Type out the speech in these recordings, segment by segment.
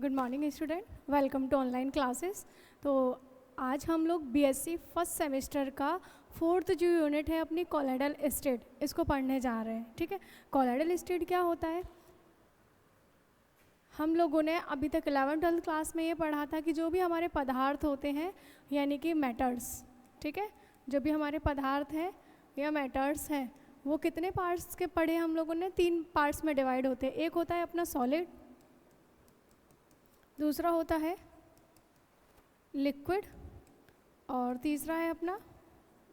Good morning student, welcome to online classes. तो आज हम लोग बीएससी फर्स्ट सेमेस्टर का फोर्थ जो यूनिट है अपनी कोलोइडल स्टेट, इसको पढ़ने जा रहे हैं। ठीक है, कोलोइडल स्टेट क्या होता है? हम लोगों ने अभी तक 11th-12th क्लास में ये पढ़ा था कि जो भी हमारे पदार्थ होते हैं यानी कि मैटर्स, ठीक है, जो भी हमारे पदार्थ हैं या मैटर्स हैं वो कितने पार्ट्स के पढ़े हम लोगों ने? 3 पार्ट्स में डिवाइड होते हैं। एक होता है अपना सॉलिड, दूसरा होता है लिक्विड और तीसरा है अपना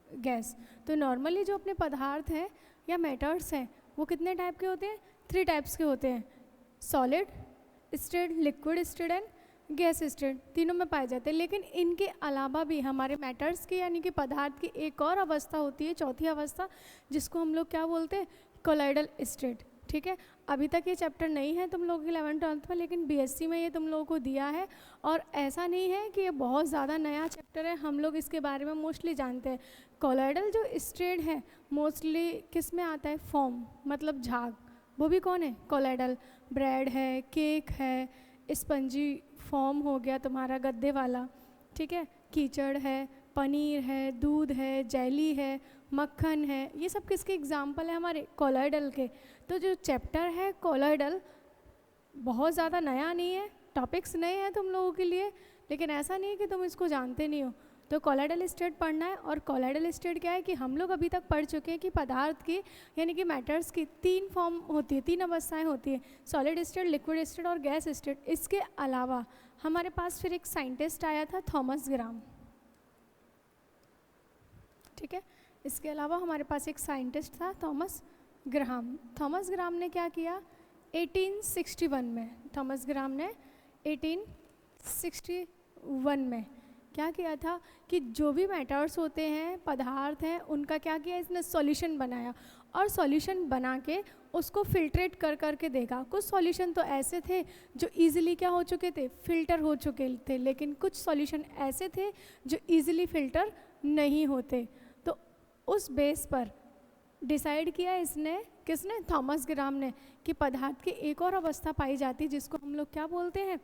गैस। तो नॉर्मली जो अपने पदार्थ हैं या मैटर्स हैं वो कितने टाइप के होते हैं? 3 टाइप्स के होते हैं, solid state, liquid state and gas state, तीनों में पाए जाते हैं। लेकिन इनके अलावा भी हमारे मैटर्स की यानी कि पदार्थ की एक और अवस्था होती है, चौथी अवस्था, जिसको हम लोग क्या बोलते हैं? Colloidal state. ठीक है, अभी तक ये चैप्टर नहीं है तुम लोगों की 11th-12th में, लेकिन बीएससी में ये तुम लोगों को दिया है। और ऐसा नहीं है कि ये बहुत ज़्यादा नया चैप्टर है, हम लोग इसके बारे में मोस्टली जानते हैं। कोलोइडल जो स्टेट है मोस्टली किस में आता है? फॉर्म, मतलब झाग। वो भी कौन है? कोलोइडल। ब्रेड है, केक है, स्पंजी फॉर्म हो गया तुम्हारा गद्दे वाला, ठीक है, कीचड़ है, पनीर है, दूध है, जेली है, मक्खन है, ये सब किसके एग्जाम्पल है? हमारे कोलोइडल के। तो जो चैप्टर है कोलोइडल बहुत ज़्यादा नया नहीं है, टॉपिक्स नए हैं तुम लोगों के लिए, लेकिन ऐसा नहीं है कि तुम इसको जानते नहीं हो। तो कोलोइडल स्टेट पढ़ना है। और कोलोइडल स्टेट क्या है कि हम लोग अभी तक पढ़ चुके हैं कि पदार्थ की यानी कि मैटर्स की 3 फॉर्म होती है, 3 अवस्थाएं होती हैं, सॉलिड स्टेट, लिक्विड स्टेट और गैस स्टेट। इसके अलावा हमारे पास फिर एक साइंटिस्ट आया था, थॉमस ग्राम। ठीक है, इसके अलावा हमारे पास एक साइंटिस्ट था, थॉमस ग्राहम। थॉमस ग्राम ने क्या किया? 1861 में, थॉमस ग्राम ने 1861 में क्या किया था कि जो भी मैटर्स होते हैं, पदार्थ हैं, उनका क्या किया? इसने सॉल्यूशन बनाया और सॉल्यूशन बना के उसको फिल्ट्रेट कर करके देखा। कुछ सॉल्यूशन तो ऐसे थे जो इजीली क्या हो चुके थे? फिल्टर हो चुके थे, लेकिन कुछ सॉल्यूशन ऐसे थे जो इजीली फिल्टर नहीं होते। तो उस बेस पर डिसाइड किया इसने, किसने? थॉमस ग्राम ने, कि पदार्थ की एक और अवस्था पाई जाती है जिसको हम लोग क्या बोलते हैं?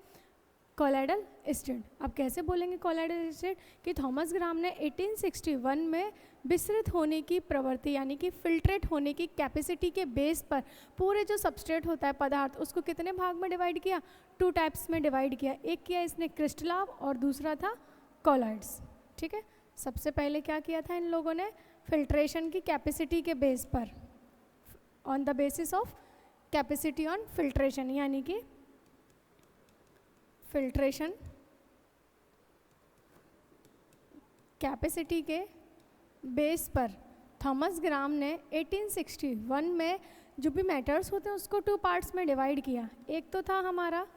Colloidal state. अब कैसे बोलेंगे कोलोइडल स्टेट? कि थॉमस ग्राम ने 1861 में विस्तृत होने की प्रवृत्ति यानी कि फिल्ट्रेट होने की कैपेसिटी के बेस पर पूरे जो सबस्ट्रेट होता है पदार्थ, उसको कितने भाग में डिवाइड किया? 2 टाइप्स में डिवाइड किया। एक किया इसने क्रिस्टलाव और दूसरा था कोलॉइड्स। ठीक है, सबसे पहले क्या किया था इन लोगों ने? फिल्ट्रेशन की कैपेसिटी के बेस पर, on the basis of capacity on filtration, यानी कि फिल्ट्रेशन कैपेसिटी के बेस पर थॉमस ग्राम ने 1861 में जो भी मैटर्स होते हैं उसको 2 पार्ट्स में डिवाइड किया। एक तो था हमारा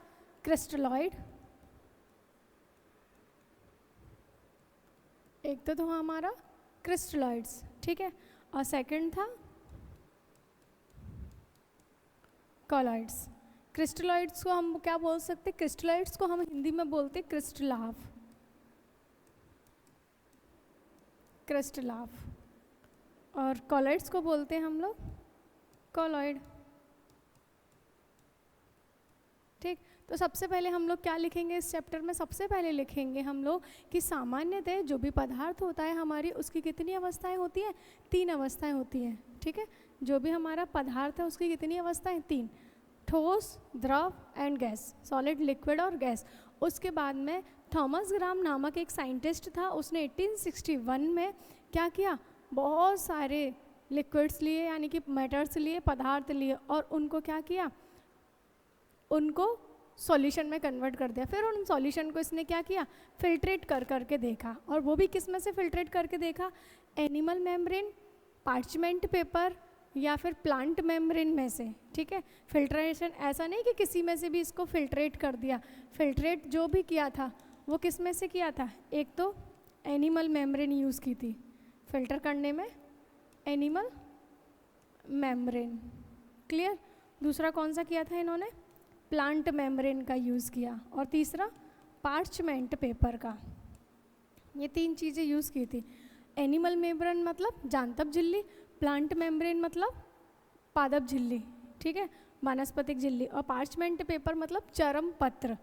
क्रिस्टलॉइड, एक तो था हमारा क्रिस्टलॉइड्स, ठीक है, और सेकंड था कोलॉइड्स। क्रिस्टलॉइड्स को हम क्या बोल सकते? क्रिस्टलॉइड्स को हम हिंदी में बोलते क्रिस्टलाव, क्रिस्टलाव, और कोलॉइड्स को बोलते हैं हम लोग कोलॉइड। ठीक, तो सबसे पहले हम लोग क्या लिखेंगे इस चैप्टर में? सबसे पहले लिखेंगे हम लोग कि सामान्यतः जो भी पदार्थ होता है हमारी, उसकी कितनी अवस्थाएं होती हैं? 3 अवस्थाएं होती हैं। ठीक है, जो भी हमारा पदार्थ है उसकी कितनी अवस्थाएं? 3, ठोस, द्रव एंड गैस, सॉलिड, लिक्विड और गैस। उसके बाद में थॉमस ग्राम नामक एक साइंटिस्ट था, उसने 1861 में क्या किया? बहुत सारे लिक्विड्स लिए यानी कि मैटर्स लिए, पदार्थ लिए, और उनको क्या किया? उनको सॉल्यूशन में कन्वर्ट कर दिया। फिर उन सॉल्यूशन को इसने क्या किया? फिल्ट्रेट कर करके देखा। और वो भी किस में से फिल्ट्रेट करके देखा? एनिमल मेम्ब्रेन, पार्चमेंट पेपर या फिर प्लांट मेम्ब्रेन में से। ठीक है, फिल्ट्रेशन ऐसा नहीं कि किसी में से भी इसको फिल्ट्रेट कर दिया। फिल्ट्रेट जो भी किया था वो किस में से किया था? एक तो एनिमल मेम्ब्रेन यूज़ की थी फिल्टर करने में, एनिमल मेम्ब्रेन, क्लियर। दूसरा कौन सा किया था इन्होंने? प्लांट मेम्ब्रेन का यूज़ किया। और तीसरा पार्चमेंट पेपर का। ये 3 चीज़ें यूज़ की थी। एनिमल मेम्ब्रेन मतलब जांतब झिल्ली, प्लांट मेम्ब्रेन मतलब पादप झिल्ली, ठीक है, वानस्पतिक झिल्ली, और पार्चमेंट पेपर मतलब चरम पत्र।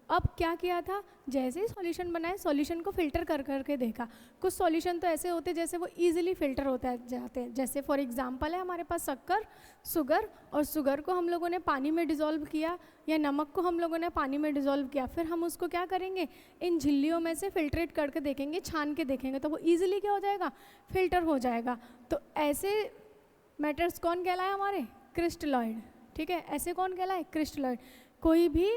अब क्या किया था, जैसे ही सॉल्यूशन बनाए सॉल्यूशन को फिल्टर कर करके देखा। कुछ सॉल्यूशन तो ऐसे होते जैसे वो इजीली फिल्टर होते जाते हैं, जैसे फॉर एग्जांपल है हमारे पास शक्कर, शुगर, और शुगर को हम लोगों ने पानी में डिज़ोल्व किया या नमक को हम लोगों ने पानी में डिज़ोल्व किया, फिर हम उसको क्या करेंगे, इन झिल्लियों में से फिल्ट्रेट करके देखेंगे, छान के देखेंगे, तो वो ईजिली क्या हो जाएगा, फिल्टर हो जाएगा। तो ऐसे मैटर्स कौन कहलाए हमारे, क्रिस्टलॉइड। ठीक है, ऐसे कौन कहलाए, क्रिस्टलॉइड। कोई भी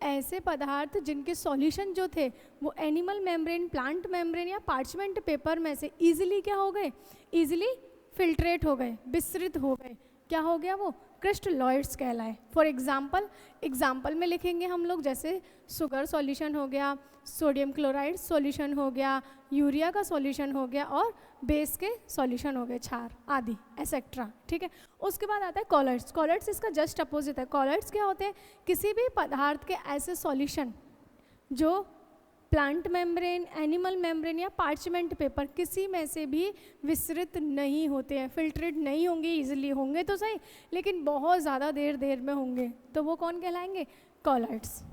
ऐसे पदार्थ जिनके सॉल्यूशन जो थे वो एनिमल मेम्ब्रेन, प्लांट मेम्ब्रेन या पार्चमेंट पेपर में से इजीली क्या हो गए, इजीली फिल्ट्रेट हो गए, विस्तृत हो गए, क्या हो गया, वो क्रिस्टलॉइड्स कहलाए। फॉर एग्जाम्पल में लिखेंगे हम लोग, जैसे शुगर सॉल्यूशन हो गया, सोडियम क्लोराइड सॉल्यूशन हो गया, यूरिया का सॉल्यूशन हो गया, और बेस के सॉल्यूशन हो गए, क्षार आदि एसेट्रा। ठीक है, उसके बाद आता है कॉलर्ड्स। कॉलर्ड्स इसका जस्ट अपोजिट है। कॉलर्ड्स क्या होते हैं, किसी भी पदार्थ के ऐसे सॉल्यूशन जो प्लांट मेम्ब्रेन, एनिमल मेम्ब्रेन या पार्चमेंट पेपर किसी में से भी विस्तृत नहीं होते हैं, फिल्ट्रेट नहीं होंगे, इजीली होंगे तो सही लेकिन बहुत ज़्यादा देर में होंगे, तो वो कौन कहलाएंगे, कॉलर्ड्स।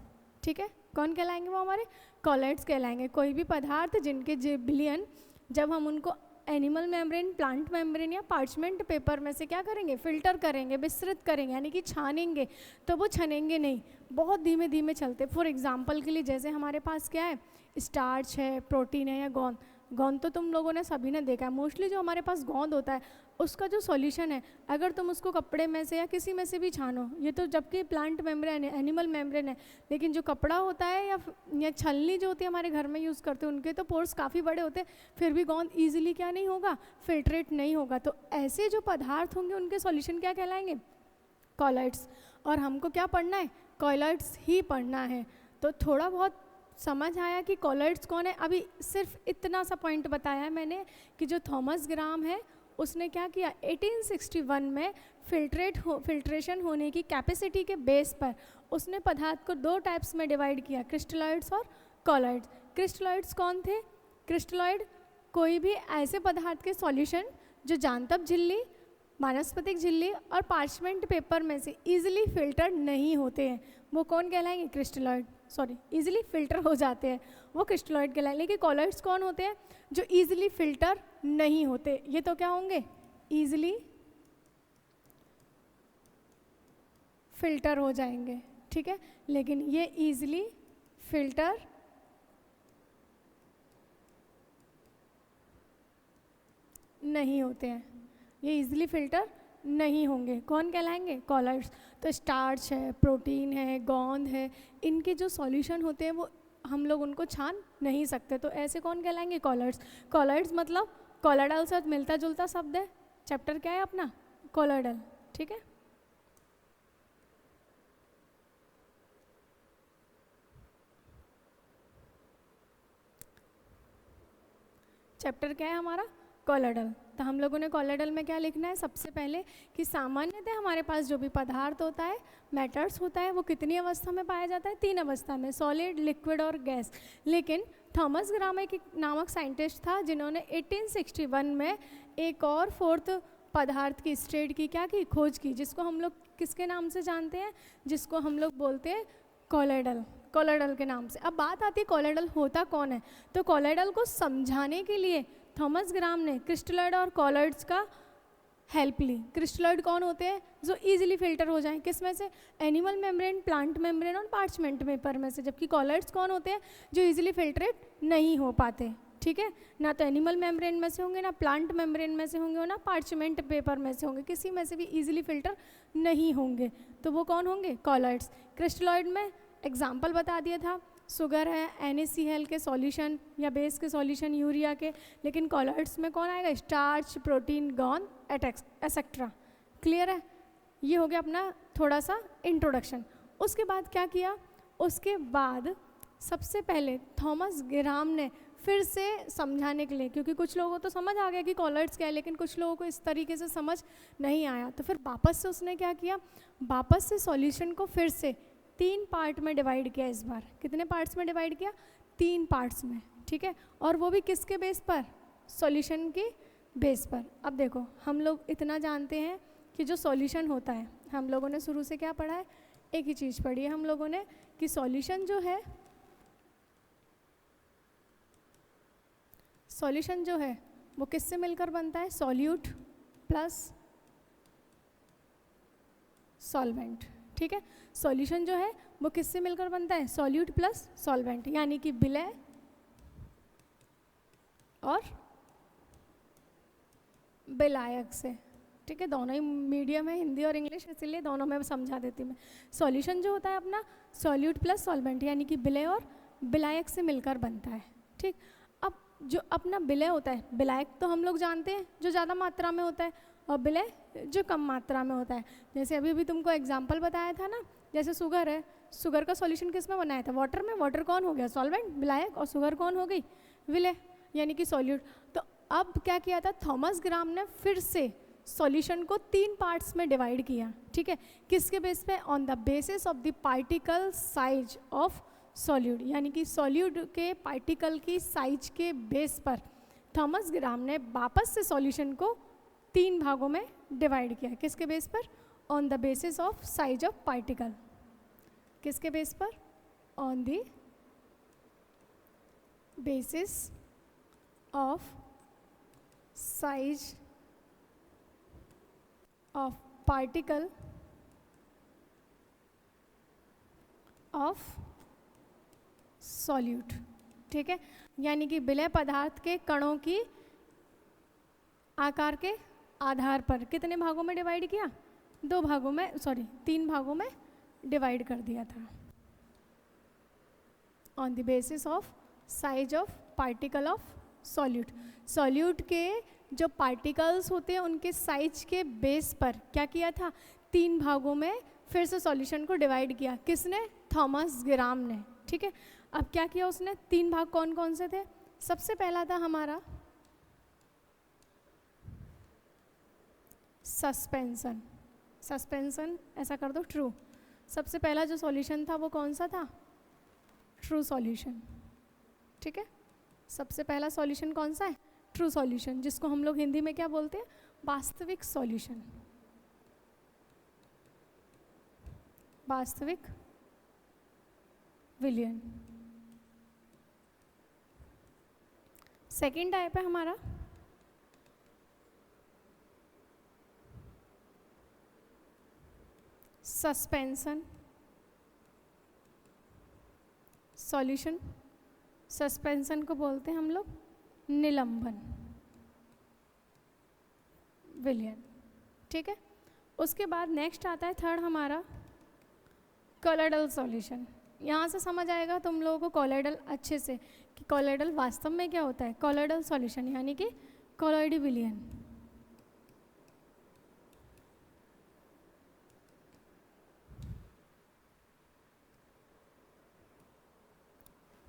ठीक है, कौन कहलाएंगे, वो हमारे कॉलर्ड्स कहलाएंगे। कोई भी पदार्थ जिनके जिबिलियन, जब हम उनको एनिमल मेम्ब्रेन, प्लांट मेम्ब्रेन या पार्चमेंट पेपर में से क्या करेंगे, फिल्टर करेंगे, विस्तृत करेंगे, यानी कि छानेंगे, तो वो छनेंगे नहीं, बहुत धीमे धीमे चलते। फॉर एग्जांपल के लिए जैसे हमारे पास क्या है, स्टार्च है, प्रोटीन है या गोंद। गोंद तो तुम लोगों ने सभी ने देखा है। मोस्टली जो हमारे पास गोंद होता है उसका जो सॉल्यूशन है, अगर तुम उसको कपड़े में से या किसी में से भी छानो, ये तो जबकि प्लांट मेम्ब्रेन है, एनिमल मेम्ब्रेन है, लेकिन जो कपड़ा होता है या छलनी जो होती है हमारे घर में यूज़ करते हैं, उनके तो पोर्स काफ़ी बड़े होते हैं, फिर भी गोंद ईजिली क्या नहीं होगा, फिल्ट्रेट नहीं होगा। तो ऐसे जो पदार्थ होंगे उनके सॉल्यूशन क्या कहलाएंगे, कॉलर्ड्स। और हमको क्या पढ़ना है, कॉलर्ड्स ही पढ़ना है। तो थोड़ा बहुत समझ आया कि कॉलर्ड्स कौन है। अभी सिर्फ इतना सा पॉइंट बताया है मैंने कि जो थॉमस ग्राम है उसने क्या किया, 1861 में फिल्ट्रेशन होने की कैपेसिटी के बेस पर उसने पदार्थ को दो टाइप्स में डिवाइड किया, क्रिस्टलॉइड्स और कॉलर्ड्स। क्रिस्टलॉइड्स कौन थे, क्रिस्टलॉइड कोई भी ऐसे पदार्थ के सॉल्यूशन जो जांतब झिल्ली, वानस्पतिक झिल्ली और पार्चमेंट पेपर में से इजीली फिल्टर नहीं होते हैं, वो कौन कहलाएंगे, क्रिस्टलॉइड। सॉरी, इजीली फिल्टर हो जाते हैं वो क्रिस्टलॉइड कहलाएंगे। लेकिन कॉलर्ड्स कौन होते हैं, जो इजीली फिल्टर नहीं होते, ये तो क्या होंगे, इजीली फिल्टर हो जाएंगे। ठीक है, लेकिन ये इजीली फिल्टर नहीं होते हैं, ये इजीली फिल्टर नहीं होंगे, कौन कहलाएंगे, कॉलर्ड्स। तो स्टार्च है, प्रोटीन है, गोंद है, इनके जो सॉल्यूशन होते हैं वो हम लोग उनको छान नहीं सकते, तो ऐसे कौन कहलाएंगे, कॉलर्ड्स। कॉलर्ड्स मतलब कॉलॉइडल से मिलता जुलता शब्द है, चैप्टर क्या है अपना, कॉलॉइडल। ठीक है, चैप्टर क्या है हमारा, कॉलॉइडल। तो हम लोगों ने कॉलॉइडल में क्या लिखना है, सबसे पहले कि सामान्यतः हमारे पास जो भी पदार्थ होता है, मैटर्स होता है, वो कितनी अवस्था में पाया जाता है, 3 अवस्था में, सॉलिड, लिक्विड और गैस। लेकिन थॉमस ग्राम एक नामक साइंटिस्ट था जिन्होंने 1861 में एक और 4th पदार्थ की स्टेट की क्या की, खोज की, जिसको हम लोग किसके नाम से जानते हैं, जिसको हम लोग बोलते हैं कॉलॉइडल, कॉलॉइडल के नाम से। अब बात आती है कॉलॉइडल होता कौन है, तो कॉलॉइडल को समझाने के लिए थॉमस ग्राम ने क्रिस्टलॉइड और कॉलॉइड्स का हेल्प ली। क्रिस्टलॉइड कौन होते हैं, जो इजीली फिल्टर हो जाएं, किस में से, एनिमल मेम्ब्रेन, प्लांट मेम्ब्रेन और पार्चमेंट पेपर में से। जबकि कॉलॉइड्स कौन होते हैं, जो इजीली फिल्ट्रेट नहीं हो पाते। ठीक है, ना तो एनिमल मेम्ब्रेन में से होंगे, ना प्लांट मेम्ब्रेन में से होंगे, और ना पार्चमेंट पेपर में से होंगे, किसी में से भी इजीली फिल्टर नहीं होंगे, तो वो कौन होंगे, कॉलॉइड्स। क्रिस्टलॉइड में एग्जाम्पल बता दिया था, शुगर है, NaCl के सॉल्यूशन या बेस के सॉल्यूशन यूरिया के। लेकिन कॉलॉइड्स में कौन आएगा, स्टार्च, प्रोटीन, गोंद एसेट्रा। क्लियर है, ये हो गया अपना थोड़ा सा इंट्रोडक्शन। उसके बाद क्या किया, उसके बाद सबसे पहले थॉमस ग्राम ने फिर से समझाने के लिए, क्योंकि कुछ लोगों को तो समझ आ गया कि कॉलॉइड्स क्या है, लेकिन कुछ लोगों को इस तरीके से समझ नहीं आया, तो फिर वापस से उसने क्या किया, वापस से सॉल्यूशन को फिर से 3 पार्ट में डिवाइड किया। इस बार कितने पार्ट्स में डिवाइड किया, 3 पार्ट्स में। ठीक है, और वो भी किसके बेस पर, सॉल्यूशन के बेस पर। अब देखो, हम लोग इतना जानते हैं कि जो सॉल्यूशन होता है, हम लोगों ने शुरू से क्या पढ़ा है, एक ही चीज़ पढ़ी है हम लोगों ने कि सॉल्यूशन जो है सॉल्यूशन जो है वो किससे मिलकर बनता है? Solute plus solvent. ठीक है, सॉल्यूशन जो है वो किससे मिलकर बनता है? सॉल्यूट प्लस सॉल्वेंट, यानी कि विलय और विलायक से। ठीक है, दोनों ही मीडियम है, हिंदी और इंग्लिश, इसीलिए दोनों में समझा देती हूँ मैं। सॉल्यूशन जो होता है अपना सॉल्यूट प्लस सॉल्वेंट, यानी कि विलय और विलायक से मिलकर बनता है। ठीक, अब जो अपना विलय होता है, विलायक तो हम लोग जानते हैं जो ज़्यादा मात्रा में होता है, और विलय जो कम मात्रा में होता है। जैसे अभी भी तुमको एग्जाम्पल बताया था ना, जैसे शुगर है, शुगर का सॉल्यूशन किस में बनाया था? वाटर में। वाटर कौन हो गया? सॉल्वेंट, विलायक, और शुगर कौन हो गई? विलय, यानी कि सॉल्यूट। तो अब क्या किया था थॉमस ग्राम ने? फिर से सॉल्यूशन को 3 पार्ट्स में डिवाइड किया। ठीक है, किसके बेस पे? On the basis of the particle size of solute, यानी कि सॉल्यूट के पार्टिकल की साइज के बेस पर थॉमस ग्राम ने वापस से सॉल्यूशन को 3 भागों में डिवाइड किया। किसके बेस पर? On the basis of size of particle. किसके बेस पर? On the basis of size of particle of solute. ठीक है, यानी कि विलय पदार्थ के कणों की आकार के आधार पर कितने भागों में डिवाइड किया? 2 भागों में, सॉरी 3 भागों में डिवाइड कर दिया था। On the basis of size of particle of solute. Solute के जो पार्टिकल्स होते हैं उनके साइज के बेस पर क्या किया था? 3 भागों में फिर से सॉल्यूशन को डिवाइड किया। किसने? थॉमस ग्राम ने। ठीक है, अब क्या किया उसने? 3 भाग कौन कौन से थे? सबसे पहला था हमारा सस्पेंशन। सस्पेंशन ऐसा कर दो ट्रू। सबसे पहला जो सॉल्यूशन था वो कौन सा था? True solution. ठीक है, सबसे पहला सॉल्यूशन कौन सा है? ट्रू सॉल्यूशन, जिसको हम लोग हिंदी में क्या बोलते हैं? वास्तविक सॉल्यूशन। वास्तविक विलयन। सेकेंड टाइप है हमारा सस्पेंशन सॉल्यूशन। सस्पेंशन को बोलते हैं हम लोग निलंबन विलयन। ठीक है, उसके बाद नेक्स्ट आता है थर्ड हमारा कोलोइडल सॉल्यूशन। यहाँ से समझ आएगा तुम लोगों को कोलोइडल अच्छे से कि कोलोइडल वास्तव में क्या होता है। कोलोइडल सॉल्यूशन यानी कि कोलोइडी विलयन।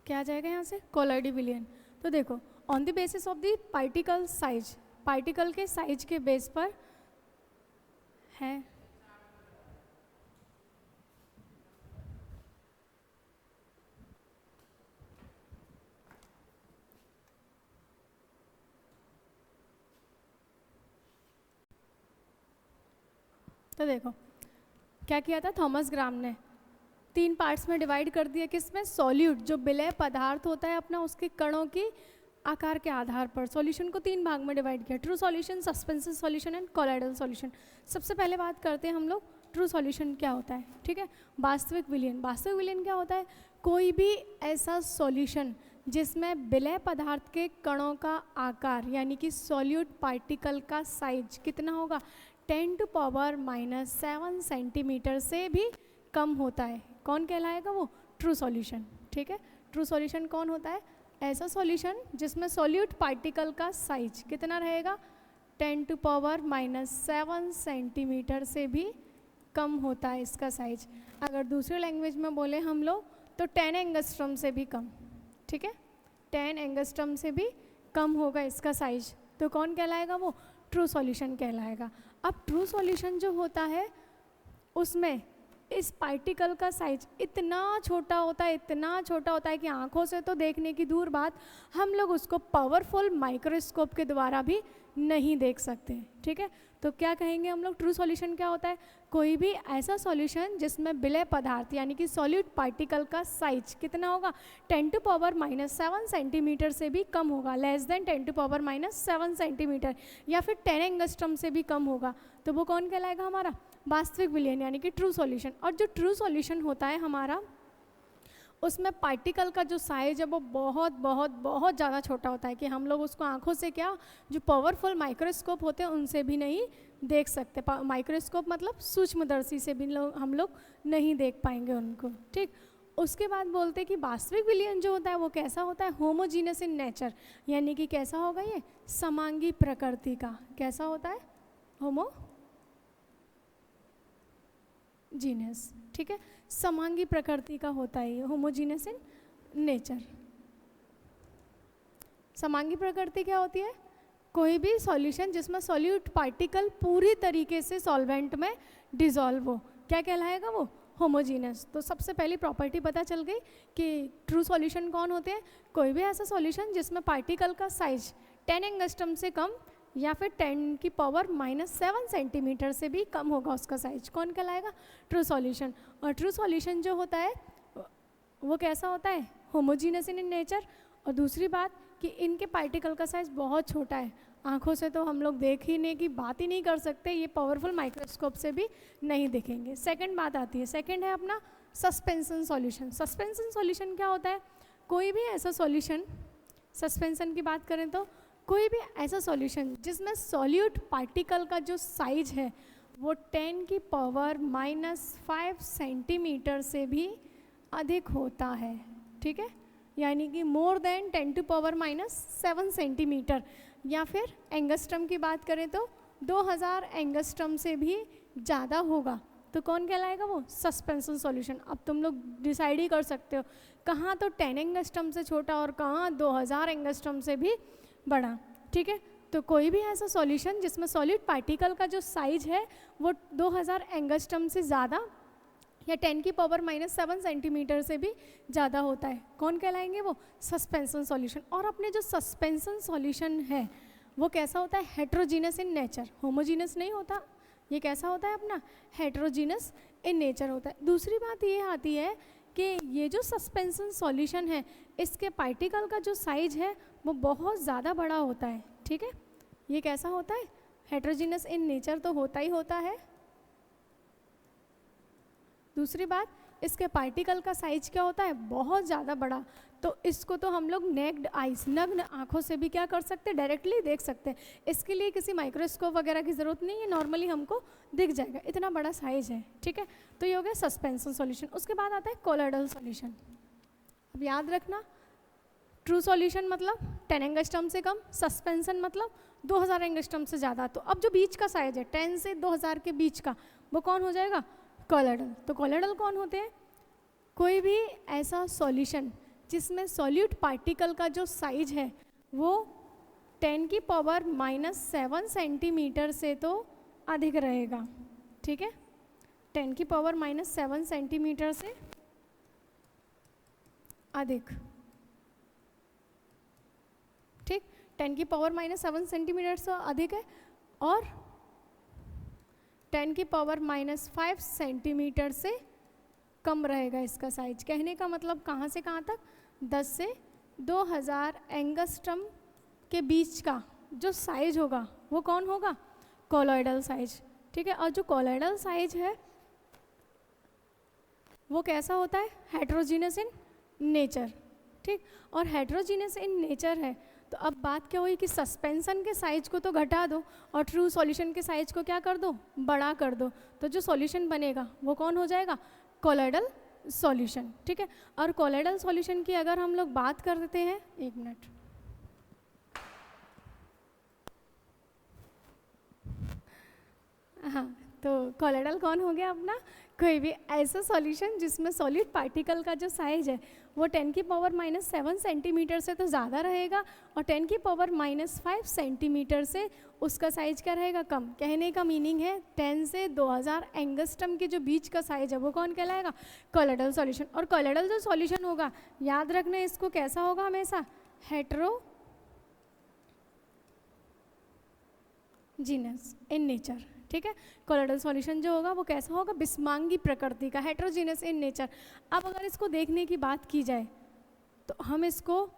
क्या आ जाएगा यहाँ से? कोलोइडी विलयन। तो देखो, on the basis of the particle size, particle के साइज के बेस पर है। तो देखो क्या किया था थॉमस ग्राम ने? 3 पार्ट्स में डिवाइड कर दिया। किसमें? सॉल्यूट, जो विलय पदार्थ होता है अपना, उसके कणों की आकार के आधार पर सॉल्यूशन को 3 भाग में डिवाइड किया। True solution, suspension solution and colloidal solution. सबसे पहले बात करते हैं हम लोग ट्रू सॉल्यूशन क्या होता है। ठीक है, वास्तविक विलयन। वास्तविक विलयन क्या होता है? कोई भी ऐसा सॉल्यूशन जिसमें विलय पदार्थ के कणों का आकार यानी कि सॉल्यूट पार्टिकल का साइज कितना होगा? 10⁻⁻7 सेंटीमीटर से भी कम होता है। कौन कहलाएगा वो? True solution. ठीक है, ट्रू सॉल्यूशन कौन होता है? ऐसा सॉल्यूशन जिसमें सॉल्यूट पार्टिकल का साइज कितना रहेगा? 10⁻⁻7 सेंटीमीटर से भी कम होता है इसका साइज। अगर दूसरे लैंग्वेज में बोले हम लोग तो 10 एंगस्ट्रॉम से भी कम। ठीक है, 10 एंगस्ट्रॉम से भी कम होगा इसका साइज। तो कौन कहलाएगा वो? ट्रू सॉल्यूशन कहलाएगा। अब ट्रू सॉल्यूशन जो होता है उसमें इस पार्टिकल का साइज इतना छोटा होता है, इतना छोटा होता है कि आंखों से तो देखने की दूर बात, हम लोग उसको पावरफुल माइक्रोस्कोप के द्वारा भी नहीं देख सकते। ठीक है, तो क्या कहेंगे हम लोग, ट्रू सॉल्यूशन क्या होता है, कोई भी ऐसा सॉल्यूशन जिसमें विलय पदार्थ यानी कि सॉल्यूट पार्टिकल का साइज कितना होगा, 10⁻⁷ सेंटीमीटर से भी कम होगा, लेस देन 10⁻⁷ सेंटीमीटर, या फिर 10 एंगस्ट्रम से भी कम होगा, तो वो कौन कहलाएगा हमारा वास्तविक विलयन यानी कि ट्रू सॉल्यूशन। और जो ट्रू सॉल्यूशन होता है हमारा, उसमें पार्टिकल का जो साइज है वो बहुत बहुत बहुत ज़्यादा छोटा होता है कि हम लोग उसको आंखों से क्या, जो पावरफुल माइक्रोस्कोप होते हैं उनसे भी नहीं देख सकते। माइक्रोस्कोप मतलब सूक्ष्मदर्शी से भी हम लोग नहीं देख पाएंगे उनको, ठीक। उसके बाद बोलते हैं कि वास्तविक विलयन जो होता है वो कैसा होता है, होमोजीनस इन नेचर, यानी कि कैसा होगा ये, समांगी प्रकृति का, कैसा होता है, होमोजीनस, ठीक है, समांगी प्रकृति का होता है ये, होमोजीनस इन नेचर। समांगी प्रकृति क्या होती है, कोई भी सॉल्यूशन जिसमें सॉल्यूट पार्टिकल पूरी तरीके से सॉल्वेंट में डिसॉल्व हो, क्या कहलाएगा वो, होमोजीनस। तो सबसे पहली प्रॉपर्टी पता चल गई कि ट्रू सॉल्यूशन कौन होते हैं, कोई भी ऐसा सॉल्यूशन जिसमें पार्टिकल का साइज 10 एंगस्ट्रम से कम या फिर 10⁻⁷ सेंटीमीटर से भी कम होगा उसका साइज, कौन कहलाएगा, ट्रू सॉल्यूशन। और ट्रू सॉल्यूशन जो होता है वो कैसा होता है, होमोजीनस इन नेचर। और दूसरी बात कि इनके पार्टिकल का साइज बहुत छोटा है, आंखों से तो हम लोग देखने की बात ही नहीं कर सकते, ये पावरफुल माइक्रोस्कोप से भी नहीं दिखेंगे। सेकंड बात आती है, सेकंड है अपना सस्पेंशन सॉल्यूशन। सस्पेंशन सॉल्यूशन क्या होता है, कोई भी ऐसा सॉल्यूशन, सस्पेंशन की बात करें तो कोई भी ऐसा सॉल्यूशन जिसमें सॉल्यूट पार्टिकल का जो साइज है वो 10⁻⁵ सेंटीमीटर से भी अधिक होता है, ठीक है, यानी कि मोर देन 10⁻⁷ सेंटीमीटर, या फिर एंगस्ट्रम की बात करें तो 2000 एंगस्ट्रम से भी ज़्यादा होगा, तो कौन कहलाएगा वो, सस्पेंशन सॉल्यूशन। अब तुम लोग डिसाइड ही कर सकते हो कहाँ तो 10 एंगस्ट्रम से छोटा और कहाँ 2000 एंगस्ट्रम से भी बड़ा, ठीक है। तो कोई भी ऐसा सॉल्यूशन जिसमें सॉलिड पार्टिकल का जो साइज है वो 2000 एंगस्ट्रम से ज़्यादा या 10⁻⁷ सेंटीमीटर से भी ज़्यादा होता है, कौन कहलाएंगे वो, सस्पेंशन सॉल्यूशन। और अपने जो सस्पेंशन सॉल्यूशन है वो कैसा होता है, हेट्रोजीनस इन नेचर, होमोजीनस नहीं होता, ये कैसा होता है अपना, हेट्रोजीनस इन नेचर होता है। दूसरी बात ये आती है कि ये जो सस्पेंशन सॉल्यूशन है इसके पार्टिकल का जो साइज है वो बहुत ज़्यादा बड़ा होता है, ठीक है, ये कैसा होता है, हेट्रोजीनस इन नेचर तो होता ही होता है। दूसरी बात, इसके पार्टिकल का साइज क्या होता है, बहुत ज़्यादा बड़ा, तो इसको तो हम लोग नेक्ड आइज, नग्न आँखों से भी क्या कर सकते हैं, डायरेक्टली देख सकते हैं। इसके लिए किसी माइक्रोस्कोप वगैरह की ज़रूरत नहीं है, नॉर्मली हमको दिख जाएगा, इतना बड़ा साइज है, ठीक है। तो ये हो गया सस्पेंशन सॉल्यूशन। उसके बाद आता है कोलॉइडल सॉल्यूशन। अब याद रखना, ट्रू सॉल्यूशन मतलब 10 एंगस्ट्रम से कम, सस्पेंशन मतलब 2000 एंगस्ट्रम से ज़्यादा। तो अब जो बीच का साइज है 10 से 2000 के बीच का, वो कौन हो जाएगा, कोलॉइडल। तो कोलॉइडल कौन होते हैं, कोई भी ऐसा सॉल्यूशन जिसमें सॉल्यूट पार्टिकल का जो साइज है वो 10⁻⁷ सेंटीमीटर से तो अधिक रहेगा, ठीक है, 10⁻⁷ सेंटीमीटर से अधिक, ठीक, 10⁻⁷ सेंटीमीटर से अधिक है और 10⁻⁵ सेंटीमीटर से कम रहेगा इसका साइज। कहने का मतलब कहाँ से कहाँ तक, 10 से 2000 एंगस्ट्रम के बीच का जो साइज होगा वो कौन होगा, कोलॉइडल साइज, ठीक है। और जो कोलॉइडल साइज है वो कैसा होता है, हेट्रोजीनस इन नेचर, ठीक। और हेट्रोजीनस इन नेचर है तो अब बात क्या हुई कि सस्पेंशन के साइज को तो घटा दो और ट्रू सॉल्यूशन के साइज को क्या कर दो, बड़ा कर दो, तो जो सॉल्यूशन बनेगा वो कौन हो जाएगा, कोलॉइडल सॉल्यूशन, ठीक है। और कोलॉइडल सॉल्यूशन की अगर हम लोग बात करते हैं, एक मिनट, हाँ, तो कोलॉइडल कौन हो गया अपना, कोई भी ऐसा सॉल्यूशन जिसमें सॉलिड पार्टिकल का जो साइज है वो 10⁻⁷ सेंटीमीटर से तो ज़्यादा रहेगा और 10⁻⁵ सेंटीमीटर से उसका साइज क्या रहेगा, कम। कहने का मीनिंग है 10 से 2000 एंगस्ट्रम के जो बीच का साइज है वो कौन कहलाएगा, कोलॉइडल सॉल्यूशन। और कोलॉइडल जो सॉल्यूशन होगा, याद रखना इसको कैसा होगा हमेशा, जीनस इन नेचर, ठीक है। कोलोइडल सॉल्यूशन जो होगा वो कैसा होगा, बिस्मांगी प्रकृति का, हेट्रोजीनस इन नेचर। अब अगर इसको देखने की बात की जाए तो हम इसको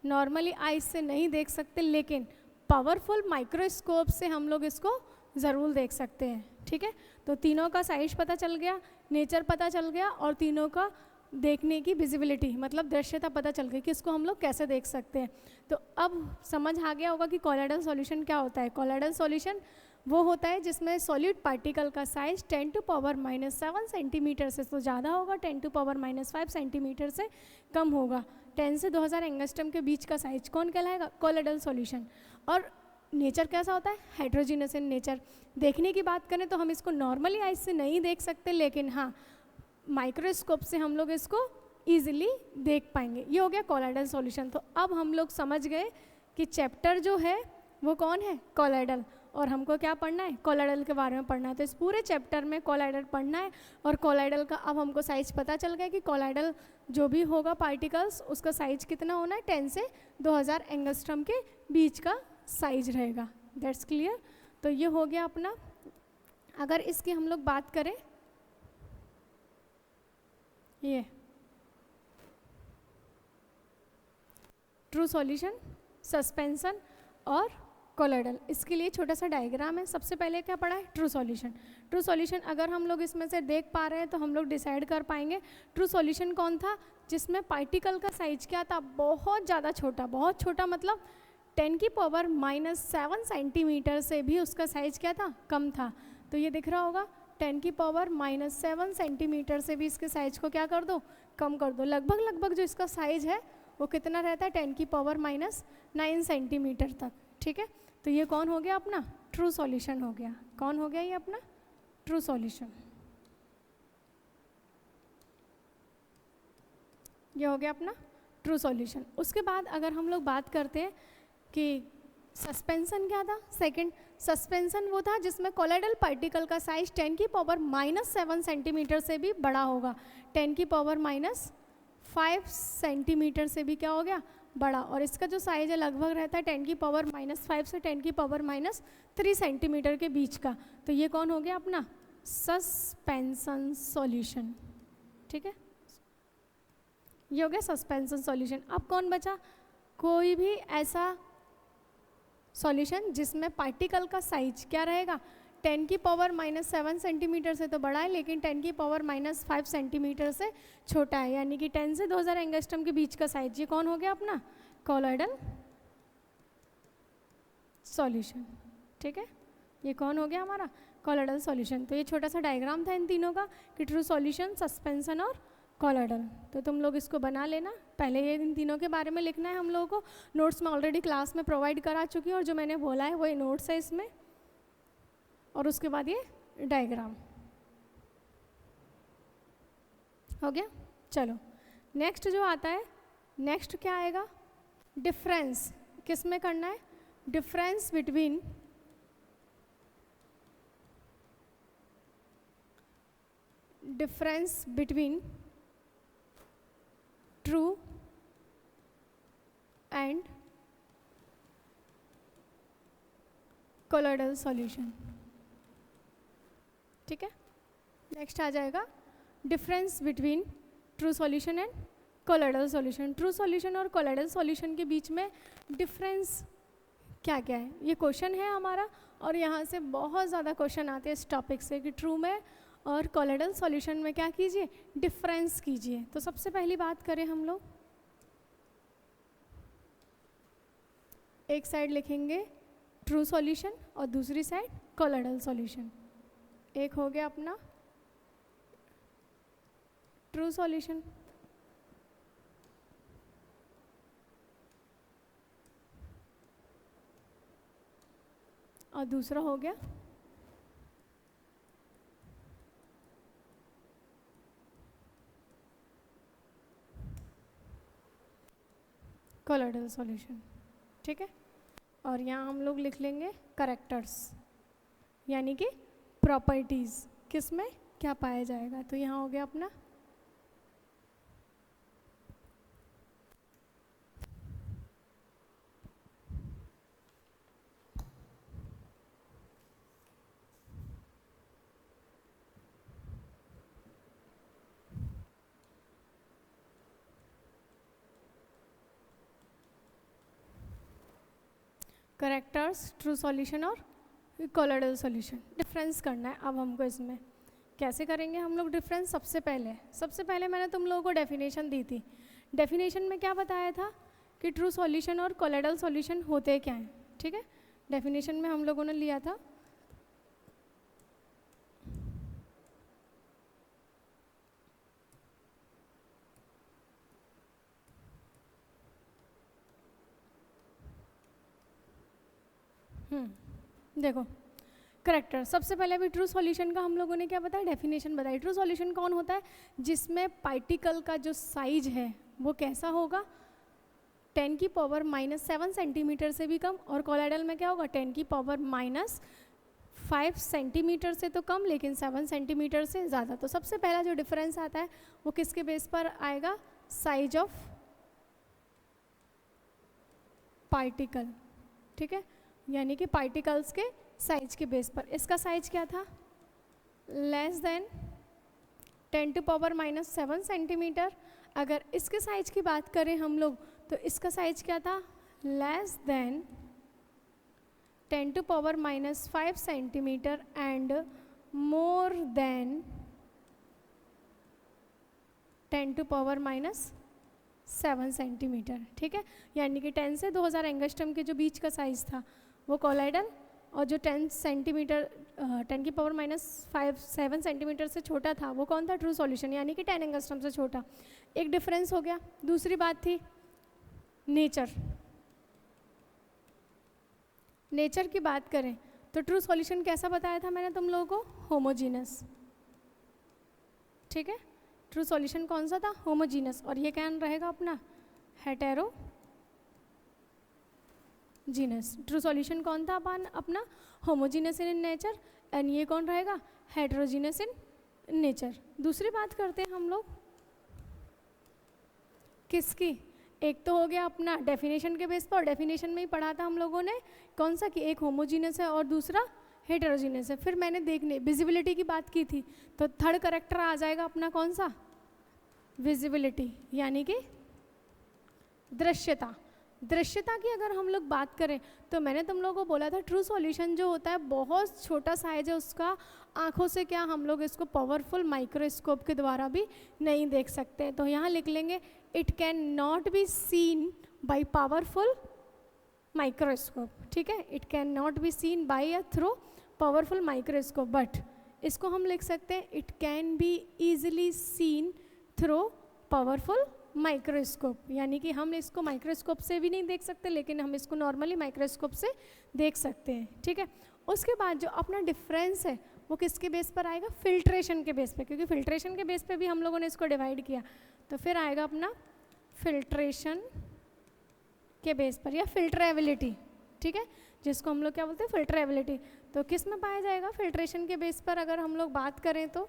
नॉर्मली आइज से नहीं देख सकते, लेकिन पावरफुल माइक्रोस्कोप से हम लोग इसको ज़रूर देख सकते हैं, ठीक है। तो तीनों का साइज पता चल गया, नेचर पता चल गया, और तीनों का देखने की विजिबिलिटी मतलब दृश्यता पता चल गई कि इसको हम लोग कैसे देख सकते हैं। तो अब समझ आ गया होगा कि कोलोइडल सॉल्यूशन क्या होता है। कोलोइडल सॉल्यूशन वो होता है जिसमें सॉलिड पार्टिकल का साइज 10⁻⁻7 सेंटीमीटर से तो ज़्यादा होगा, 10⁻⁻5 सेंटीमीटर से कम होगा। 10 से 2000 एंगस्ट्रम के बीच का साइज कौन कहलाएगा, कोलोइडल सॉल्यूशन। और नेचर कैसा होता है, हाइड्रोजीनस इन नेचर। देखने की बात करें तो हम इसको नॉर्मली आइज से नहीं देख सकते, लेकिन हाँ माइक्रोस्कोप से हम लोग इसको ईजिली देख पाएंगे। ये हो गया कोलोइडल सॉल्यूशन। तो अब हम लोग समझ गए कि चैप्टर जो है वो कौन है, कोलोइडल, और हमको क्या पढ़ना है, कोलोइडल के बारे में पढ़ना है। तो इस पूरे चैप्टर में कोलोइडल पढ़ना है, और कोलोइडल का अब हमको साइज पता चल गया कि कोलोइडल जो भी होगा पार्टिकल्स उसका साइज कितना होना है, 10 से 2000 एंगस्ट्रम के बीच का साइज रहेगा। That's clear. तो ये हो गया अपना। अगर इसकी हम लोग बात करें, ये ट्रू सॉल्यूशन, सस्पेंशन और कोलोइडल, इसके लिए छोटा सा डायग्राम है। सबसे पहले क्या पढ़ा है, ट्रू सॉल्यूशन। ट्रू सॉल्यूशन अगर हम लोग इसमें से देख पा रहे हैं तो हम लोग डिसाइड कर पाएंगे ट्रू सॉल्यूशन कौन था, जिसमें पार्टिकल का साइज क्या था, बहुत ज़्यादा छोटा, बहुत छोटा मतलब 10⁻⁻7 सेंटीमीटर से भी उसका साइज क्या था, कम था। तो ये दिख रहा होगा, 10⁻⁻7 सेंटीमीटर से भी इसके साइज को क्या कर दो, कम कर दो। लगभग लगभग जो इसका साइज है वो कितना रहता है, 10⁻⁹ सेंटीमीटर तक, ठीक है। तो ये कौन हो गया अपना, ट्रू सॉल्यूशन हो गया। कौन हो गया ये अपना, ट्रू सॉल्यूशन। ये हो गया अपना ट्रू सॉल्यूशन। उसके बाद अगर हम लोग बात करते हैं कि सस्पेंशन क्या था, सेकंड सस्पेंशन वो था जिसमें कोलोइडल पार्टिकल का साइज 10⁻⁻7 सेंटीमीटर से भी बड़ा होगा, 10⁻⁻5 सेंटीमीटर से भी क्या हो गया, बड़ा। और इसका जो साइज है लगभग रहता है 10⁻⁻5 से 10⁻3 सेंटीमीटर के बीच का। तो ये कौन हो गया अपना, सस्पेंशन सॉल्यूशन, ठीक है। ये हो गया सस्पेंशन सॉल्यूशन। अब कौन बचा, कोई भी ऐसा सॉल्यूशन जिसमें पार्टिकल का साइज क्या रहेगा, 10⁻⁻7 सेंटीमीटर से तो बड़ा है, लेकिन 10⁻⁻5 सेंटीमीटर से छोटा है, यानी कि 10 से 2000 एंगस्ट्रम के बीच का साइज। ये कौन हो गया अपना, कोलोइडल सॉल्यूशन, ठीक है। ये कौन हो गया हमारा, कोलोइडल सॉल्यूशन। तो ये छोटा सा डायग्राम था इन तीनों का कि ट्रू सॉल्यूशन, सस्पेंशन और कोलोइडल। तो तुम लोग इसको बना लेना। पहले ये इन तीनों के बारे में लिखना है हम लोगों को। नोट्स में ऑलरेडी क्लास में प्रोवाइड करा चुकी हूँ, और जो मैंने बोला है वही नोट्स है इसमें, और उसके बाद ये डायग्राम हो गया। चलो नेक्स्ट जो आता है, नेक्स्ट क्या आएगा, डिफरेंस। किस में करना है, difference between true and colloidal solution, ठीक है। नेक्स्ट आ जाएगा difference between true solution and colloidal solution. True solution और कोलोइडल सॉल्यूशन के बीच में डिफरेंस क्या क्या है, ये क्वेश्चन है हमारा, और यहाँ से बहुत ज़्यादा क्वेश्चन आते हैं इस टॉपिक से कि ट्रू में और कोलोइडल सॉल्यूशन में क्या कीजिए, डिफरेंस कीजिए। तो सबसे पहली बात करें हम लोग, एक साइड लिखेंगे ट्रू सॉल्यूशन और दूसरी साइड कोलोइडल सॉल्यूशन। एक हो गया अपना ट्रू सॉल्यूशन, और दूसरा हो गया कोलोइडल सॉल्यूशन, ठीक है। और यहाँ हम लोग लिख लेंगे करैक्टर्स, यानी कि प्रॉपर्टीज़, किस में क्या पाया जाएगा। तो यहाँ हो गया अपना करेक्टर्स, ट्रू सॉल्यूशन और कोलोइडल सॉल्यूशन। डिफरेंस करना है अब हमको इसमें। कैसे करेंगे हम लोग डिफरेंस? सबसे पहले मैंने तुम लोगों को डेफिनेशन दी थी। डेफिनेशन में क्या बताया था कि ट्रू सॉल्यूशन और कोलोइडल सॉल्यूशन होते क्या हैं, ठीक है। डेफिनेशन में हम लोगों ने लिया था देखो करेक्टर। सबसे पहले अभी ट्रू सॉल्यूशन का हम लोगों ने क्या बताया, डेफिनेशन बताई। ट्रू सॉल्यूशन कौन होता है? जिसमें पार्टिकल का जो साइज है वो कैसा होगा, 10 की पावर -7 सेंटीमीटर से भी कम, और कोलोइडल में क्या होगा, 10 की पावर -5 सेंटीमीटर से तो कम लेकिन 7 सेंटीमीटर से ज़्यादा। तो सबसे पहला जो डिफरेंस आता है वो किसके बेस पर आएगा, साइज ऑफ पार्टिकल, ठीक है, यानी कि पार्टिकल्स के साइज के बेस पर। इसका साइज क्या था, less than 10 to power -7 centimetre. अगर इसके साइज की बात करें हम लोग तो इसका साइज क्या था, less than 10 to power -5 centimetre and more than 10 to power -7 centimetre, ठीक है। यानी कि 10 से 2000 एंगस्ट्रम के जो बीच का साइज था वो कोलोइडल, और जो 10 सेंटीमीटर 10 की पावर -7 सेंटीमीटर से छोटा था वो कौन था, ट्रू सॉल्यूशन, यानी कि 10 एंगस्ट्रम से छोटा। एक डिफरेंस हो गया। दूसरी बात थी नेचर। नेचर की बात करें तो ट्रू सॉल्यूशन कैसा बताया था मैंने तुम लोगों को, होमोजीनस, ठीक है। ट्रू सॉल्यूशन कौन सा था, होमोजीनस, और ये क्या रहेगा अपना, हेटेरो जीनस। ट्रू सॉल्यूशन कौन था अपना, होमोजीनस इन नेचर, एंड ये कौन रहेगा, हेटेरोजीनस इन नेचर। दूसरी बात करते हैं हम लोग किसकी, एक तो हो गया अपना डेफिनेशन के बेस पर, डेफिनेशन में ही पढ़ा था हम लोगों ने कौन सा कि एक होमोजीनस है और दूसरा हेटेरोजीनस है। फिर मैंने देखने विजिबिलिटी की बात की थी, तो थर्ड करेक्टर आ जाएगा अपना कौन सा, विजिबिलिटी, यानी कि दृश्यता। दृश्यता की अगर हम लोग बात करें तो मैंने तुम लोगों को बोला था ट्रू सॉल्यूशन जो होता है बहुत छोटा साइज है उसका, आँखों से क्या हम लोग इसको पावरफुल माइक्रोस्कोप के द्वारा भी नहीं देख सकते। तो यहाँ लिख लेंगे it can not be seen by powerful microscope, ठीक है। It can not be seen by a through powerful microscope, but इसको हम लिख सकते हैं it can be easily seen through powerful microscope, यानी कि हम इसको माइक्रोस्कोप से भी नहीं देख सकते लेकिन हम इसको नॉर्मली माइक्रोस्कोप से देख सकते हैं, ठीक है। उसके बाद जो अपना डिफरेंस है वो किसके बेस पर आएगा, फिल्ट्रेशन के बेस पे, क्योंकि फिल्ट्रेशन के बेस पे भी हम लोगों ने इसको डिवाइड किया। तो फिर आएगा अपना फिल्ट्रेशन के बेस पर या फिल्ट्रेबिलिटी, ठीक है, जिसको हम लोग क्या बोलते हैं, फिल्ट्रेबिलिटी। तो किस में पाया जाएगा, फिल्ट्रेशन के बेस पर अगर हम लोग बात करें तो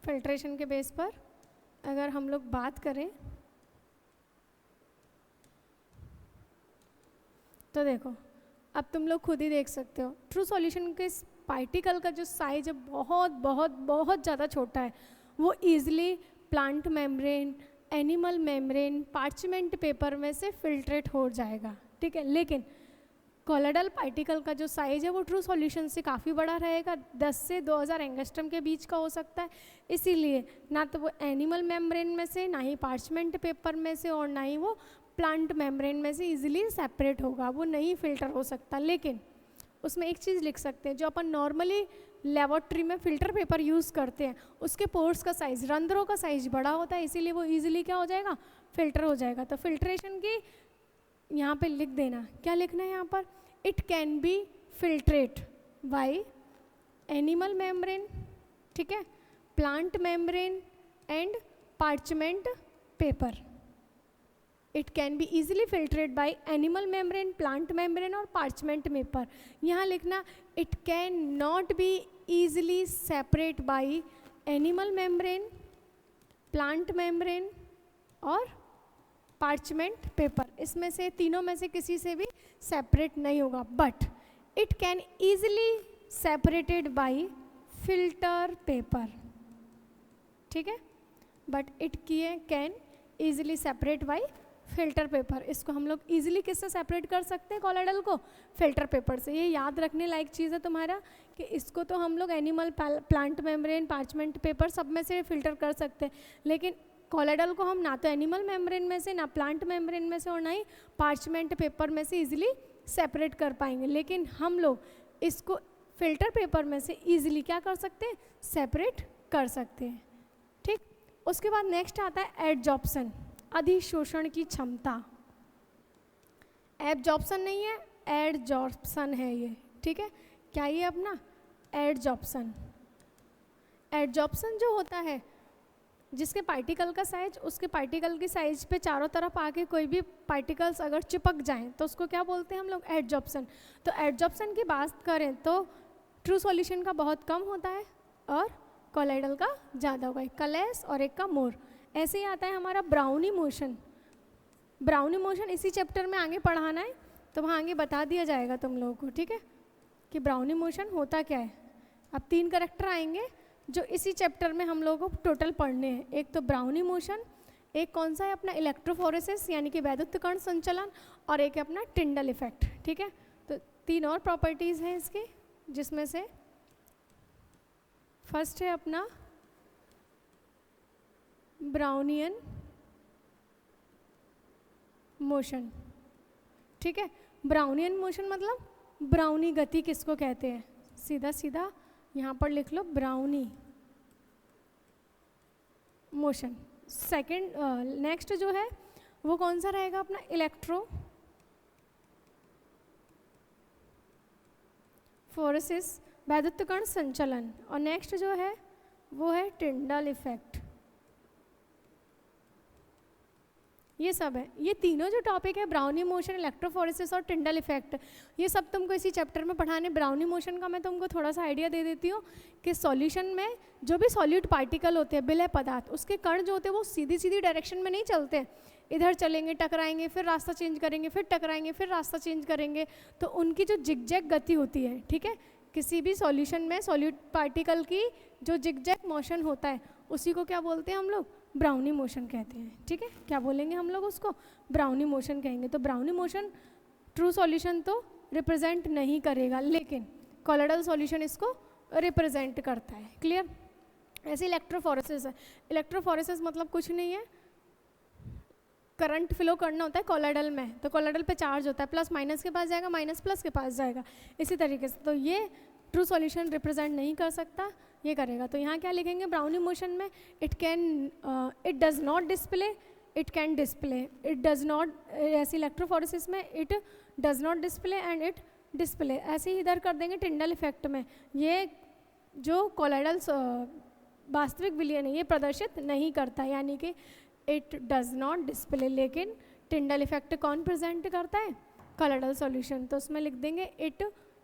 फिल्ट्रेशन के बेस पर अगर हम लोग बात करें तो देखो अब तुम लोग खुद ही देख सकते हो ट्रू सॉल्यूशन के पार्टिकल का जो साइज है बहुत बहुत बहुत ज़्यादा छोटा है, वो easily plant membrane, animal membrane, parchment paper में से फिल्ट्रेट हो जाएगा, ठीक है। लेकिन कोलोइडल पार्टिकल का जो साइज है वो ट्रू सॉल्यूशन से काफ़ी बड़ा रहेगा, 10 से 2000 एंगस्ट्रम के बीच का हो सकता है। इसीलिए ना तो वो एनिमल मेम्ब्रेन में से, ना ही पार्चमेंट पेपर में से, और ना ही वो प्लांट मेम्ब्रेन में से इजीली सेपरेट होगा, वो नहीं फिल्टर हो सकता। लेकिन उसमें एक चीज़ लिख सकते हैं, जो अपन नॉर्मली लेबोरेटरी में फ़िल्टर पेपर यूज़ करते हैं उसके पोर्स का साइज़, रंध्रों का साइज़ बड़ा होता है, इसीलिए वो ईजिली क्या हो जाएगा, फिल्टर हो जाएगा। तो फिल्ट्रेशन की यहाँ पे लिख देना, क्या लिखना है यहाँ पर, it can be filtrate by animal membrane, ठीक है, plant membrane and parchment paper. It can be easily filtrate by animal membrane, plant membrane और पार्चमेंट पेपर। यहाँ लिखना it can not be easily separate by animal membrane, plant membrane और parchment paper. इसमें से तीनों में से किसी से भी सेपरेट नहीं होगा, but it can easily separated by filter paper, ठीक है, but it can easily separate bye filter paper. इसको हम लोग इजीली किससे सेपरेट कर सकते हैं कॉलोइडल को? फिल्टर पेपर से। ये याद रखने लायक चीज़ है तुम्हारा कि इसको तो हम लोग animal, plant membrane, parchment paper सब में से फिल्टर कर सकते हैं, लेकिन कॉलोइडल को हम ना तो एनिमल मेम्ब्रेन में से, ना प्लांट मेम्ब्रेन में से, और ना ही पार्चमेंट पेपर में से इजीली सेपरेट कर पाएंगे। लेकिन हम लोग इसको फिल्टर पेपर में से इजीली क्या कर सकते हैं? सेपरेट कर सकते हैं। ठीक, उसके बाद नेक्स्ट आता है एडजॉर्प्शन, अधिशोषण की क्षमता। एब्जॉर्प्शन नहीं है, एडजॉर्प्शन है ये। ठीक है, क्या ये अपना एडजॉर्प्शन? एडजॉर्प्शन जो होता है, जिसके पार्टिकल का साइज उसके पार्टिकल की साइज पे चारों तरफ आके कोई भी पार्टिकल्स अगर चिपक जाएं तो उसको क्या बोलते हैं हम लोग? एडजॉर्प्शन। तो एडजॉर्प्शन की बात करें तो ट्रू सॉल्यूशन का बहुत कम होता है और कॉलोइडल का ज़्यादा होगा, एक का लेस और एक का मोर। ऐसे ही आता है हमारा ब्राउनी मोशन। ब्राउनी मोशन इसी चैप्टर में आगे पढ़ाना है तो वहाँ आगे बता दिया जाएगा तुम लोगों को, ठीक है, कि ब्राउनी मोशन होता क्या है। अब 3 करैक्टर आएंगे जो इसी चैप्टर में हम लोगों को टोटल पढ़ने हैं। एक तो ब्राउनी मोशन, एक कौन सा है अपना इलेक्ट्रोफोरेसिस यानी कि वैद्युत कण संचलन, और एक है अपना टिंडल इफेक्ट। ठीक है, तो 3 और प्रॉपर्टीज़ हैं इसकी, जिसमें से फर्स्ट है अपना ब्राउनियन मोशन। ठीक है, ब्राउनियन मोशन मतलब ब्राउनी गति किसको कहते हैं? सीधा सीधा यहाँ पर लिख लो, ब्राउनी मोशन। सेकंड नेक्स्ट जो है वो कौन सा रहेगा अपना? इलेक्ट्रोफोरेसिस, वैद्युत कण संचलन। और नेक्स्ट जो है वो है टिंडल इफेक्ट। ये सब है, ये तीनों जो टॉपिक है, ब्राउनी मोशन, इलेक्ट्रोफोरेसिस और टिंडल इफेक्ट, ये सब तुमको इसी चैप्टर में पढ़ाने। ब्राउनी मोशन का मैं तुमको थोड़ा सा आइडिया दे देती हूँ कि सॉल्यूशन में जो भी सॉल्यूट पार्टिकल होते हैं, विलय पदार्थ, उसके कण जो होते हैं वो सीधी सीधी डायरेक्शन में नहीं चलते, इधर चलेंगे, टकराएंगे, फिर रास्ता चेंज करेंगे, फिर टकराएंगे, फिर रास्ता चेंज करेंगे। तो उनकी जो जिगजैग गति होती है, ठीक है, किसी भी सॉल्यूशन में सॉल्यूट पार्टिकल की जो जिगजैग मोशन होता है उसी को क्या बोलते हैं हम लोग? ब्राउनी मोशन कहते हैं। ठीक है, क्या बोलेंगे हम लोग उसको? ब्राउनी मोशन कहेंगे। तो ब्राउनी मोशन ट्रू सॉल्यूशन तो रिप्रेजेंट नहीं करेगा, लेकिन कॉलोइडल सॉल्यूशन इसको रिप्रेजेंट करता है। क्लियर? ऐसे इलेक्ट्रोफोरेसिस है। इलेक्ट्रोफोरेसिस मतलब कुछ नहीं है, करंट फ्लो करना होता है कॉलोइडल में, तो कॉलोइडल पे चार्ज होता है, प्लस माइनस के पास जाएगा, माइनस प्लस के पास जाएगा, इसी तरीके से। तो ये ट्रू सॉल्यूशन रिप्रेजेंट नहीं कर सकता, ये करेगा। तो यहाँ क्या लिखेंगे ब्राउनी मोशन में? It does not display, it can display, it does not. ऐसे इलेक्ट्रोफोरेसिस में it does not display and it display. ऐसे ही इधर कर देंगे टिंडल इफेक्ट में, ये जो कॉलोइडल वास्तविक विलयन है ये प्रदर्शित नहीं करता, यानी कि इट डज नॉट डिस्प्ले। लेकिन टिंडल इफेक्ट कौन प्रेजेंट करता है? Colloidal solution. तो उसमें लिख देंगे इट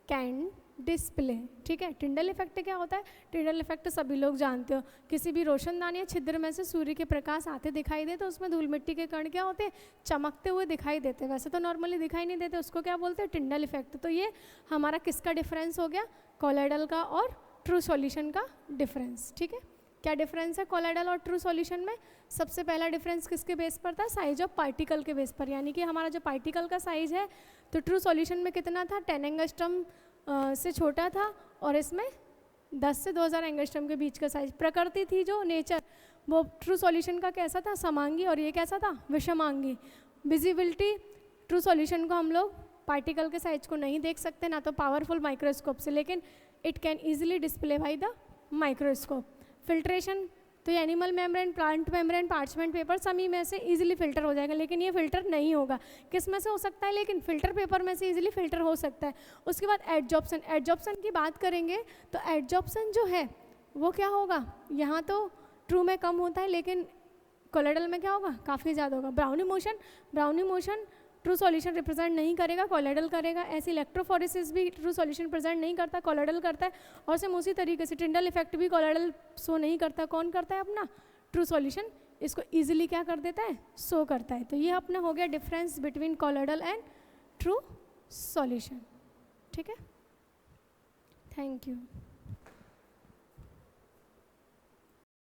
कैन डिस्प्ले। ठीक है, टिंडल इफेक्ट क्या होता है? टिंडल इफेक्ट सभी लोग जानते हो, किसी भी रोशनदान या छिद्र में से सूर्य के प्रकाश आते दिखाई दे तो उसमें धूल मिट्टी के कण क्या होते हैं? चमकते हुए दिखाई देते हैं। वैसे तो नॉर्मली दिखाई नहीं देते, उसको क्या बोलते हैं? Tyndall effect. तो ये हमारा किसका डिफरेंस हो गया? कॉलोइडल का और ट्रू सॉल्यूशन का डिफरेंस। ठीक है, क्या डिफरेंस है कॉलोइडल और ट्रू सॉल्यूशन में? सबसे पहला डिफरेंस किसके बेस पर था? साइज ऑफ पार्टिकल के बेस पर, यानी कि हमारा जो पार्टिकल का साइज है तो ट्रू सॉल्यूशन में कितना था? 10 एंगस्ट्रम से छोटा था, और इसमें 10 से 2000 एंगस्ट्रम के बीच का साइज। प्रकृति थी जो नेचर, वो ट्रू सॉल्यूशन का कैसा था? समांगी, और ये कैसा था? विषमांगी। विजिबिलिटी, ट्रू सॉल्यूशन को हम लोग पार्टिकल के साइज को नहीं देख सकते, ना तो पावरफुल माइक्रोस्कोप से, लेकिन it can easily display by the microscope. Filtration, तो ये animal membrane, plant membrane, parchment paper सभी में से इजीली फिल्टर हो जाएगा, लेकिन ये फिल्टर नहीं होगा। किस में से हो सकता है? लेकिन फिल्टर पेपर में से इजीली फिल्टर हो सकता है। उसके बाद एडजॉर्प्शन। एडजॉर्प्शन की बात करेंगे तो एडजॉर्प्शन जो है वो क्या होगा? यहाँ तो ट्रू में कम होता है, लेकिन कॉलोइडल में क्या होगा? काफ़ी ज़्यादा होगा। Brownie motion, brownie motion true solution represent नहीं करेगा, कॉलोइडल करेगा। ऐसे इलेक्ट्रोफोरेसिस भी ट्रू सॉल्यूशन प्रेजेंट नहीं करता, कॉलोइडल करता है। और सेम उसी तरीके से टिंडल इफेक्ट भी कॉलोइडल शो नहीं करता, कौन करता है? अपना ट्रू सॉल्यूशन इसको इजीली क्या कर देता है? शो करता है। तो ये अपना हो गया difference between colloidal and true solution. ठीक है, थैंक यू।